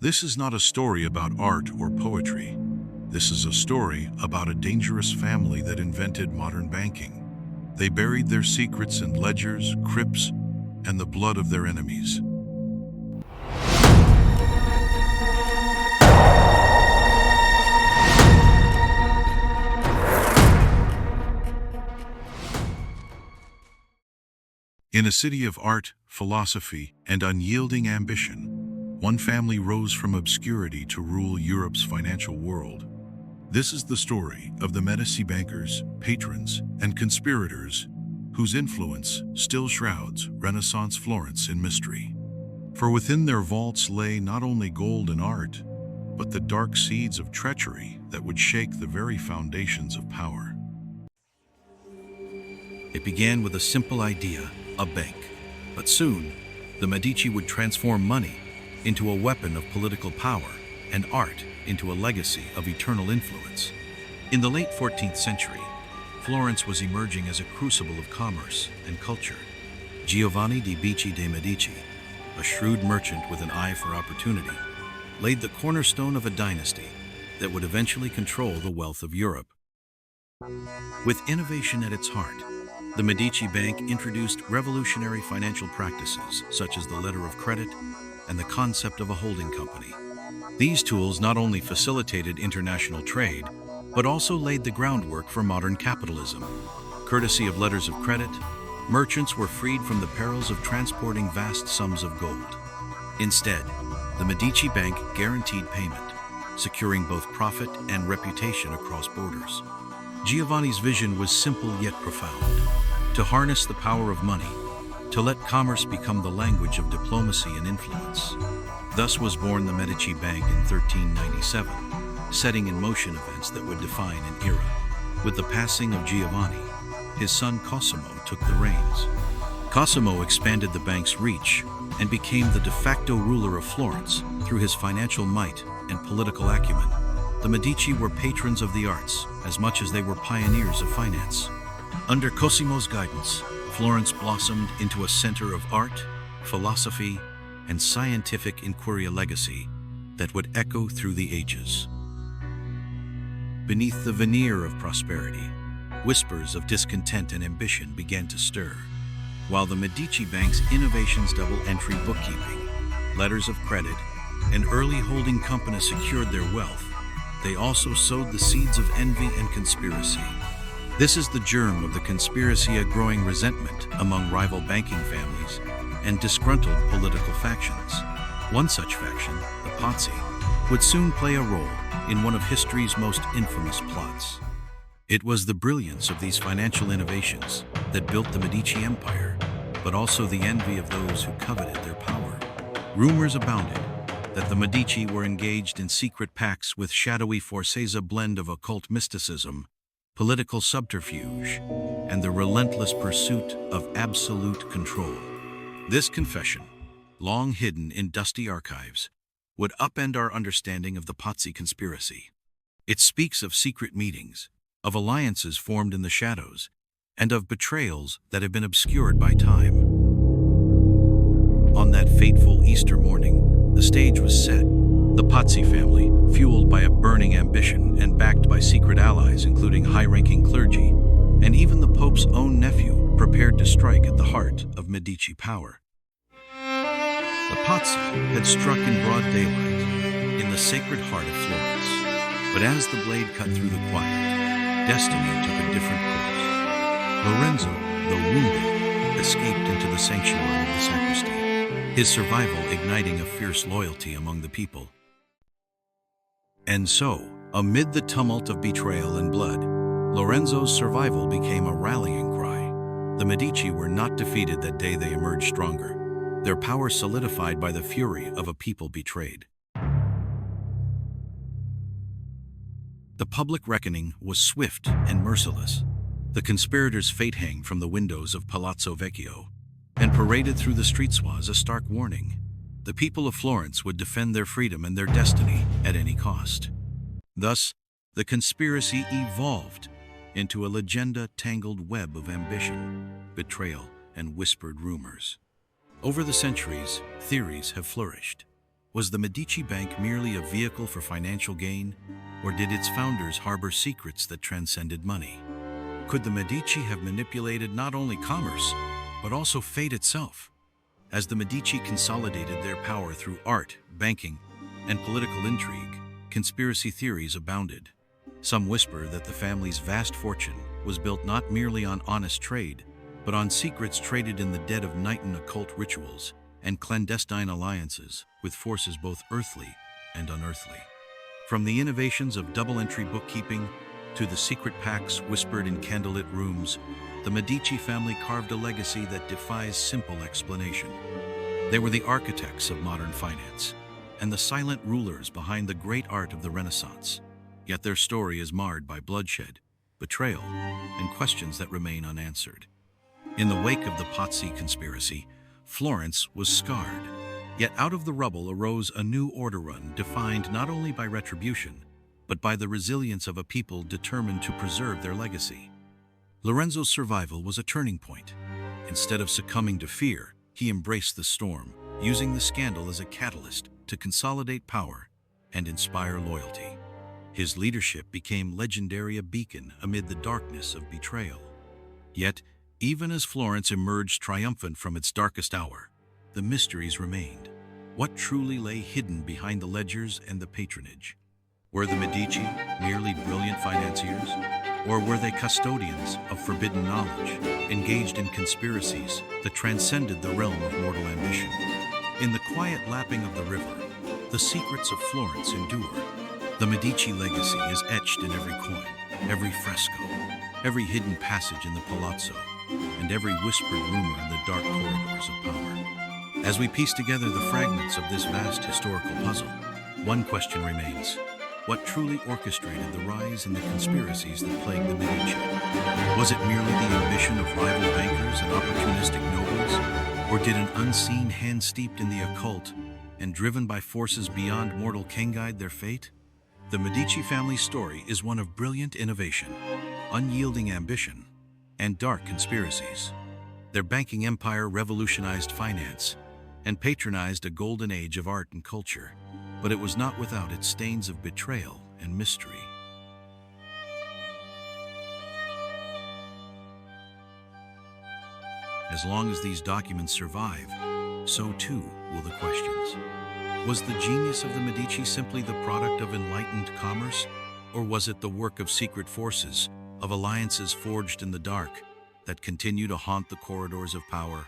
This is not a story about art or poetry. This is a story about a dangerous family that invented modern banking. They buried their secrets in ledgers, crypts, and the blood of their enemies. In a city of art, philosophy, and unyielding ambition, one family rose from obscurity to rule Europe's financial world. This is the story of the Medici bankers, patrons, and conspirators whose influence still shrouds Renaissance Florence in mystery. For within their vaults lay not only gold and art, but the dark seeds of treachery that would shake the very foundations of power. It began with a simple idea, a bank. But soon, the Medici would transform money into a weapon of political power and art into a legacy of eternal influence. In the late 14th century, Florence was emerging as a crucible of commerce and culture. Giovanni di Bicci de' Medici, a shrewd merchant with an eye for opportunity, laid the cornerstone of a dynasty that would eventually control the wealth of Europe. With innovation at its heart, the Medici Bank introduced revolutionary financial practices such as the letter of credit and the concept of a holding company. These tools not only facilitated international trade, but also laid the groundwork for modern capitalism. Courtesy of letters of credit, merchants were freed from the perils of transporting vast sums of gold. Instead, the Medici Bank guaranteed payment, securing both profit and reputation across borders. Giovanni's vision was simple yet profound: to harness the power of money, to let commerce become the language of diplomacy and influence. Thus was born the Medici Bank in 1397, setting in motion events that would define an era. With the passing of Giovanni, his son Cosimo took the reins. Cosimo expanded the bank's reach and became the de facto ruler of Florence through his financial might and political acumen. The Medici were patrons of the arts as much as they were pioneers of finance. Under Cosimo's guidance, Florence blossomed into a center of art, philosophy, and scientific inquiry, a legacy that would echo through the ages. Beneath the veneer of prosperity, whispers of discontent and ambition began to stir. While the Medici Bank's innovations, double-entry bookkeeping, letters of credit, and early holding companies secured their wealth, they also sowed the seeds of envy and conspiracy. This is the germ of the conspiracy, a growing resentment among rival banking families and disgruntled political factions. One such faction, the Pazzi, would soon play a role in one of history's most infamous plots. It was the brilliance of these financial innovations that built the Medici Empire, but also the envy of those who coveted their power. Rumors abounded that the Medici were engaged in secret pacts with shadowy forces, a blend of occult mysticism, political subterfuge, and the relentless pursuit of absolute control. This confession, long hidden in dusty archives, would upend our understanding of the Pazzi conspiracy. It speaks of secret meetings, of alliances formed in the shadows, and of betrayals that have been obscured by time. On that fateful Easter morning, the stage was set. The Pazzi family, fueled by a burning ambition and backed by secret allies including high-ranking clergy, and even the Pope's own nephew, prepared to strike at the heart of Medici power. The Pazzi had struck in broad daylight, in the sacred heart of Florence. But as the blade cut through the quiet, destiny took a different course. Lorenzo, though wounded, escaped into the sanctuary of the sacristy, his survival igniting a fierce loyalty among the people. And so, amid the tumult of betrayal and blood, Lorenzo's survival became a rallying cry. The Medici were not defeated that day. They emerged stronger, their power solidified by the fury of a people betrayed. The public reckoning was swift and merciless. The conspirators' fate hung from the windows of Palazzo Vecchio and paraded through the streets was a stark warning. The people of Florence would defend their freedom and their destiny at any cost. Thus, the conspiracy evolved into a legenda-tangled web of ambition, betrayal, and whispered rumors. Over the centuries, theories have flourished. Was the Medici Bank merely a vehicle for financial gain, or did its founders harbor secrets that transcended money? Could the Medici have manipulated not only commerce, but also fate itself? As the Medici consolidated their power through art, banking, and political intrigue, conspiracy theories abounded. Some whisper that the family's vast fortune was built not merely on honest trade, but on secrets traded in the dead of night in occult rituals and clandestine alliances with forces both earthly and unearthly. From the innovations of double-entry bookkeeping to the secret pacts whispered in candlelit rooms, the Medici family carved a legacy that defies simple explanation. They were the architects of modern finance and the silent rulers behind the great art of the Renaissance. Yet their story is marred by bloodshed, betrayal, and questions that remain unanswered. In the wake of the Pazzi conspiracy, Florence was scarred. Yet out of the rubble arose a new order defined not only by retribution, but by the resilience of a people determined to preserve their legacy. Lorenzo's survival was a turning point. Instead of succumbing to fear, he embraced the storm, using the scandal as a catalyst to consolidate power and inspire loyalty. His leadership became legendary, a beacon amid the darkness of betrayal. Yet, even as Florence emerged triumphant from its darkest hour, the mysteries remained. What truly lay hidden behind the ledgers and the patronage? Were the Medici merely brilliant financiers, or were they custodians of forbidden knowledge, engaged in conspiracies that transcended the realm of mortal ambition? In the quiet lapping of the river, the secrets of Florence endure. The Medici legacy is etched in every coin, every fresco, every hidden passage in the palazzo, and every whispered rumor in the dark corridors of power. As we piece together the fragments of this vast historical puzzle, one question remains. What truly orchestrated the rise in the conspiracies that plagued the Medici? Was it merely the ambition of rival bankers and opportunistic nobles, or did an unseen hand steeped in the occult and driven by forces beyond mortal ken guide their fate? The Medici family's story is one of brilliant innovation, unyielding ambition, and dark conspiracies. Their banking empire revolutionized finance and patronized a golden age of art and culture, but it was not without its stains of betrayal and mystery. As long as these documents survive, so too will the questions. Was the genius of the Medici simply the product of enlightened commerce, or was it the work of secret forces, of alliances forged in the dark, that continue to haunt the corridors of power?